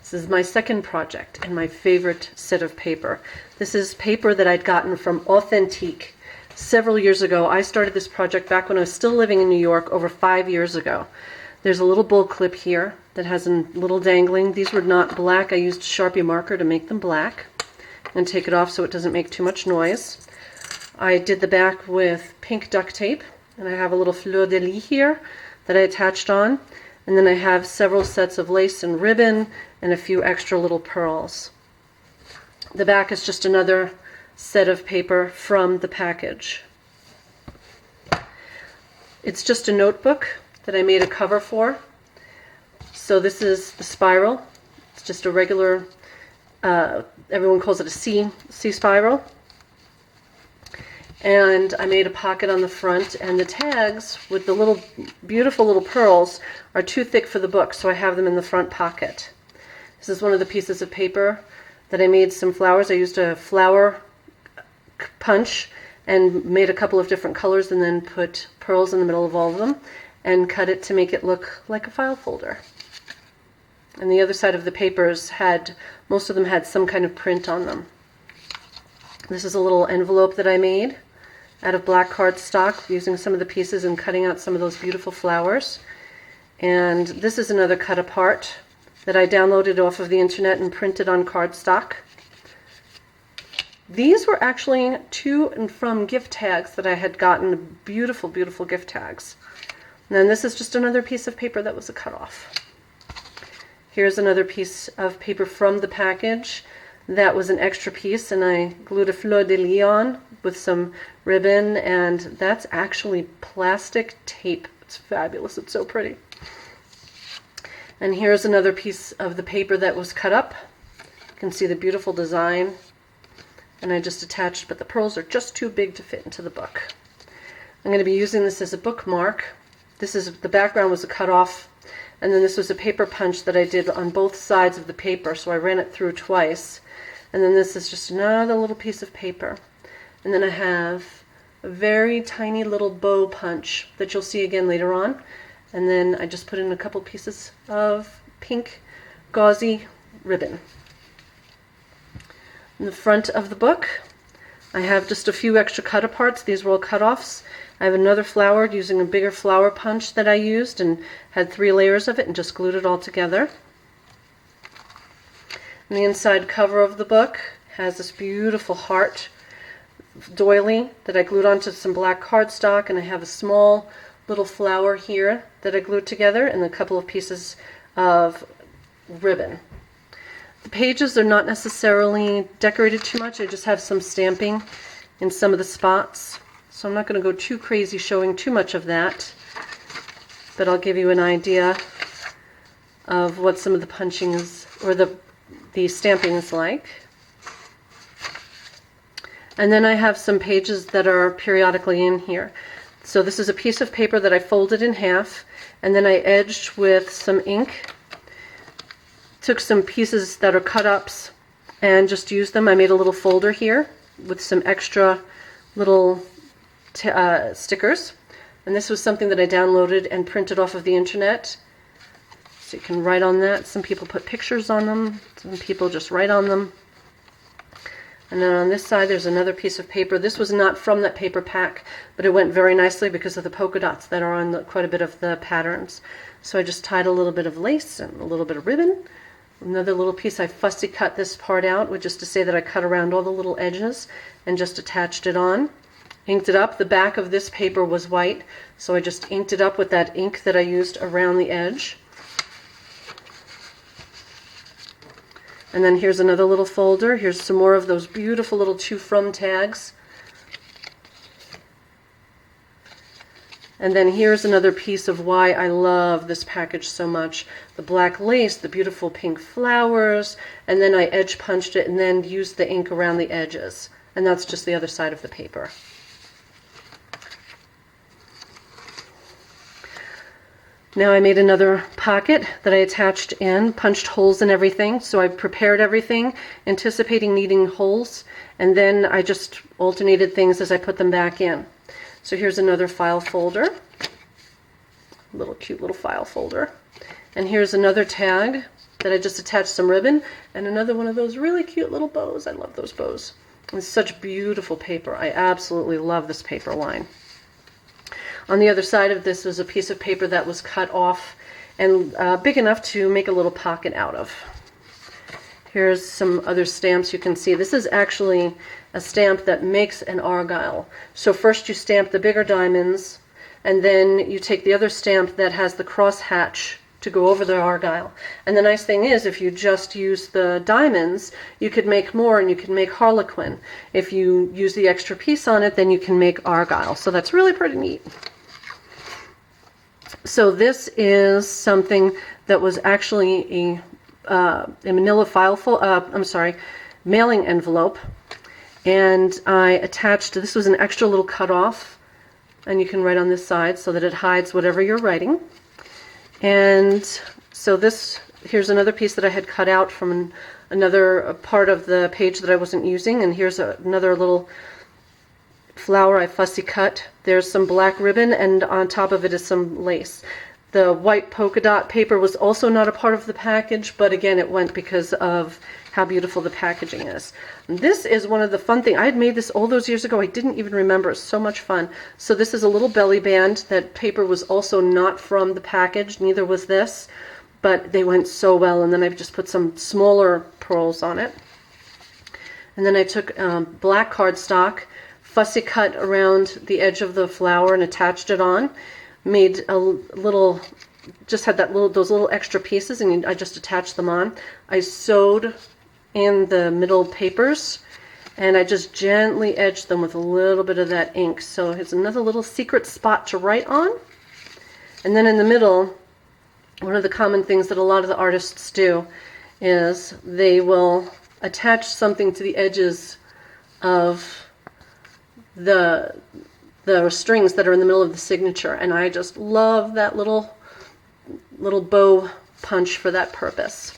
This is my second project and my favorite set of paper. This is paper that I'd gotten from Authentique several years ago. I started this project back when I was still living in New York over 5 years ago. There's a little bull clip here that has a little dangling. These were not black. I used Sharpie marker to make them black and take it off so it doesn't make too much noise. I did the back with pink duct tape, and I have a little fleur de lis here that I attached on. And then I have several sets of lace and ribbon and a few extra little pearls. The back is just another set of paper from the package. It's just a notebook that I made a cover for. So this is the spiral. It's just a regular, everyone calls it a C spiral. And I made a pocket on the front, and the tags with the little beautiful little pearls are too thick for the book, so I have them in the front pocket. This is one of the pieces of paper that I made some flowers. I used a flower punch and made a couple of different colors and then put pearls in the middle of all of them and cut it to make it look like a file folder. And the other side of the papers had, most of them had some kind of print on them. This is a little envelope that I made out of black cardstock, using some of the pieces and cutting out some of those beautiful flowers. And this is another cut apart that I downloaded off of the internet and printed on cardstock. These were actually to and from gift tags that I had gotten, beautiful, beautiful gift tags. And then this is just another piece of paper that was a cutoff. Here's another piece of paper from the package. That was an extra piece, and I glued a fleur de lis on with some ribbon, and that's actually plastic tape. It's fabulous. It's so pretty. And here's another piece of the paper that was cut up. You can see the beautiful design, and I just attached, but the pearls are just too big to fit into the book. I'm going to be using this as a bookmark. This is, the background was a cutoff, and then this was a paper punch that I did on both sides of the paper, so I ran it through twice. And then this is just another little piece of paper. And then I have a very tiny little bow punch that you'll see again later on. And then I just put in a couple pieces of pink gauzy ribbon. In the front of the book, I have just a few extra cut aparts. These were all cut-offs. I have another flower using a bigger flower punch that I used and had 3 layers of it and just glued it all together. And the inside cover of the book has this beautiful heart doily that I glued onto some black cardstock, and I have a small little flower here that I glued together and a couple of pieces of ribbon. The pages are not necessarily decorated too much. I just have some stamping in some of the spots. So I'm not going to go too crazy showing too much of that, but I'll give you an idea of what some of the punching is, or the stamping is like. And then I have some pages that are periodically in here. So this is a piece of paper that I folded in half, and then I edged with some ink. Took some pieces that are cut-ups and just used them. I made a little folder here with some extra little stickers. And this was something that I downloaded and printed off of the internet. So you can write on that. Some people put pictures on them. Some people just write on them. And then on this side there's another piece of paper. This was not from that paper pack, but it went very nicely because of the polka dots that are on quite a bit of the patterns. So I just tied a little bit of lace and a little bit of ribbon. Another little piece, I fussy cut this part out, which is to say that I cut around all the little edges and just attached it on. Inked it up. The back of this paper was white, so I just inked it up with that ink that I used around the edge. And then here's another little folder. Here's some more of those beautiful little to from tags. And then here's another piece of why I love this package so much. The black lace, the beautiful pink flowers, and then I edge punched it and then used the ink around the edges. And that's just the other side of the paper. Now I made another pocket that I attached in, punched holes in everything. So I prepared everything, anticipating needing holes, and then I just alternated things as I put them back in. So here's another file folder, little cute little file folder. And here's another tag that I just attached some ribbon, and another one of those really cute little bows. I love those bows. It's such beautiful paper. I absolutely love this paper line. On the other side of this was a piece of paper that was cut off and big enough to make a little pocket out of. Here's some other stamps you can see. This is actually a stamp that makes an argyle. So first you stamp the bigger diamonds, and then you take the other stamp that has the cross hatch to go over the argyle. And the nice thing is, if you just use the diamonds, you could make more, and you can make harlequin. If you use the extra piece on it, then you can make argyle. So that's really pretty neat. So this is something that was actually a manila mailing envelope, and I attached, this was an extra little cutoff, and you can write on this side so that it hides whatever you're writing. And so here's another piece that I had cut out from another part of the page that I wasn't using, and here's another little flower I fussy cut. There's some black ribbon, and on top of it is some lace. The white polka dot paper was also not a part of the package, but again, it went because of how beautiful the packaging is. And this is one of the fun things. I had made this all those years ago. I didn't even remember. It's so much fun. So this is a little belly band. That paper was also not from the package. Neither was this, but they went so well. And then I've just put some smaller pearls on it. And then I took black cardstock, fussy cut around the edge of the flower and attached it on. Made a little, just had those little extra pieces, and I just attached them on. I sewed in the middle papers, and I just gently edged them with a little bit of that ink. So it's another little secret spot to write on. And then in the middle, one of the common things that a lot of the artists do is they will attach something to the edges of the strings that are in the middle of the signature, and I just love that little bow punch for that purpose.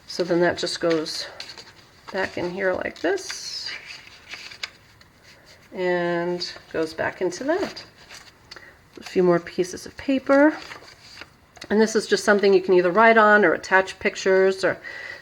So then that just goes back in here like this and goes back into that. A few more pieces of paper, and this is just something you can either write on or attach pictures, or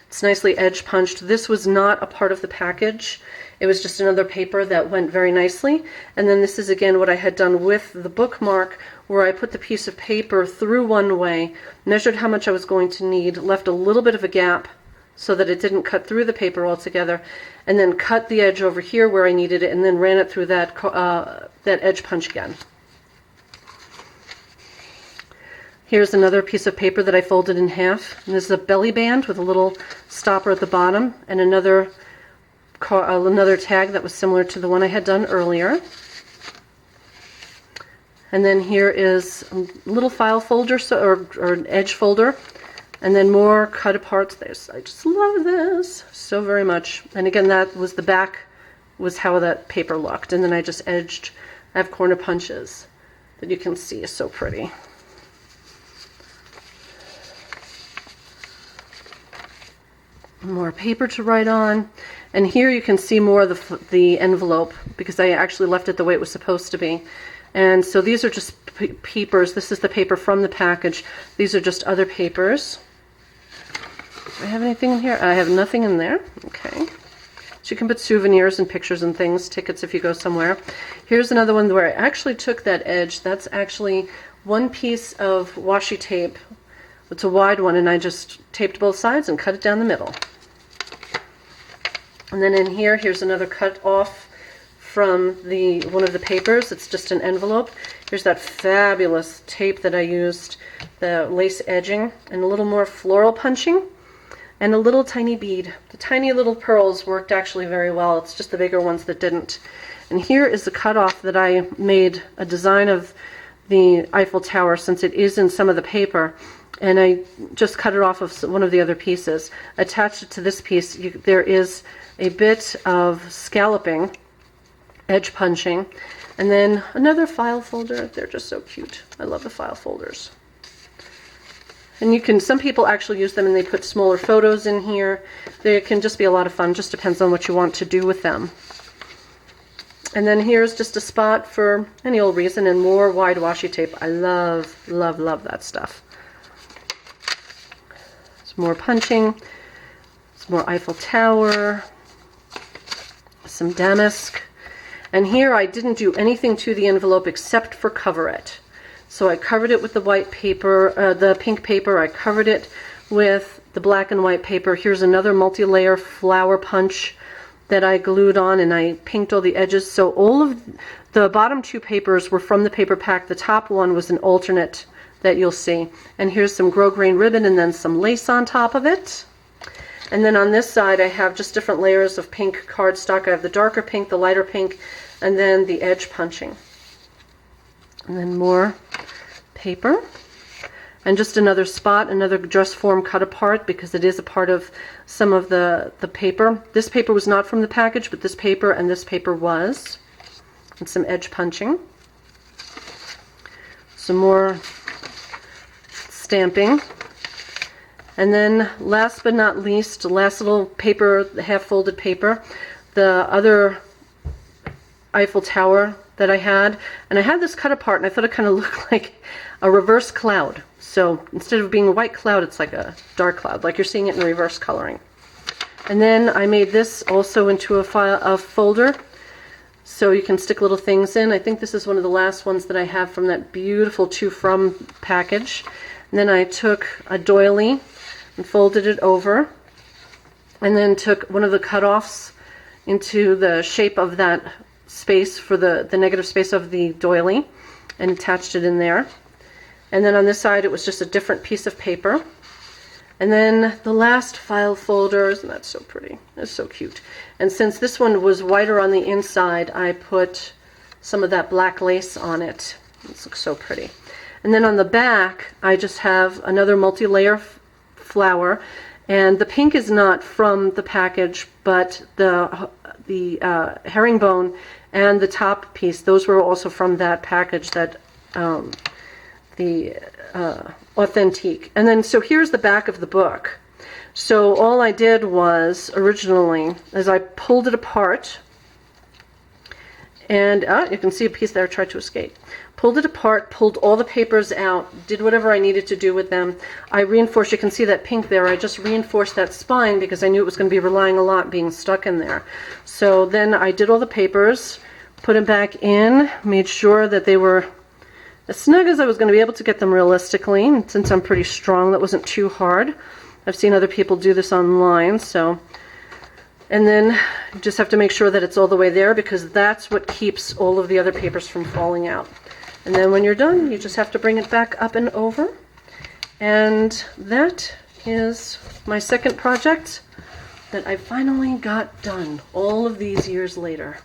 it's nicely edge punched. This was not a part of the package. It was just another paper that went very nicely. And then this is again what I had done with the bookmark, where I put the piece of paper through one way, measured how much I was going to need, left a little bit of a gap so that it didn't cut through the paper altogether, and then cut the edge over here where I needed it, and then ran it through that edge punch again. Here's another piece of paper that I folded in half. And this is a belly band with a little stopper at the bottom, and another tag that was similar to the one I had done earlier. And then here is a little file folder, or an edge folder, and then more cut aparts. I just love this so very much. And again, that was the back, was how that paper looked. And then I just edged. I have corner punches that you can see is so pretty. More paper to write on. And here you can see more of the envelope, because I actually left it the way it was supposed to be. And so these are just papers. This is the paper from the package. These are just other papers. Do I have anything in here? I have nothing in there. Okay. So you can put souvenirs and pictures and things, tickets if you go somewhere. Here's another one where I actually took that edge. That's actually one piece of washi tape. It's a wide one, and I just taped both sides and cut it down the middle. And then in here, here's another cut off from one of the papers. It's just an envelope. Here's that fabulous tape that I used, the lace edging, and a little more floral punching, and a little tiny bead. The tiny little pearls worked actually very well. It's just the bigger ones that didn't. And here is the cutoff that I made a design of the Eiffel Tower, since it is in some of the paper. And I just cut it off of one of the other pieces. Attached it to this piece, there is a bit of scalloping, edge punching, and then another file folder. They're just so cute. I love the file folders. And some people actually use them and they put smaller photos in here. They can just be a lot of fun. Just depends on what you want to do with them. And then here's just a spot for any old reason, and more wide washi tape. I love, love, love that stuff. Some more punching, some more Eiffel Tower, some damask. And here I didn't do anything to the envelope except for cover it. So I covered it with the white paper, the pink paper. I covered it with the black and white paper. Here's another multi-layer flower punch that I glued on, and I pinked all the edges. So all of the bottom two papers were from the paper pack. The top one was an alternate that you'll see. And here's some grosgrain ribbon and then some lace on top of it. And then on this side I have just different layers of pink cardstock. I have the darker pink, the lighter pink, and then the edge punching. And then more paper. And just another spot, another dress form cut apart because it is a part of some of the paper. This paper was not from the package, but this paper and this paper was. And some edge punching. Some more stamping. And then last but not least, last little paper, the half folded paper, the other Eiffel Tower that I had. And I had this cut apart and I thought it kind of looked like a reverse cloud. So instead of being a white cloud, it's like a dark cloud, like you're seeing it in reverse coloring. And then I made this also into a folder, so you can stick little things in. I think this is one of the last ones that I have from that beautiful To From package. And then I took a doily and folded it over, and then took one of the cutoffs into the shape of that space for the negative space of the doily and attached it in there. And then on this side, it was just a different piece of paper. And then the last file folder, isn't that so pretty? It's so cute. And since this one was whiter on the inside, I put some of that black lace on it. This looks so pretty. And then on the back, I just have another multi-layer flower. And the pink is not from the package, but the herringbone and the top piece, those were also from that package, that the Authentique. And then so here's the back of the book. So all I did was originally is I pulled it apart, and you can see a piece there I tried to escape. Pulled it apart, pulled all the papers out, did whatever I needed to do with them. I reinforced, you can see that pink there, I just reinforced that spine because I knew it was going to be relying a lot being stuck in there. So then I did all the papers, put them back in, made sure that they were as snug as I was going to be able to get them realistically. And since I'm pretty strong, that wasn't too hard. I've seen other people do this online, so. And then you just have to make sure that it's all the way there because that's what keeps all of the other papers from falling out. And then when you're done, you just have to bring it back up and over. And that is my second project that I finally got done all of these years later.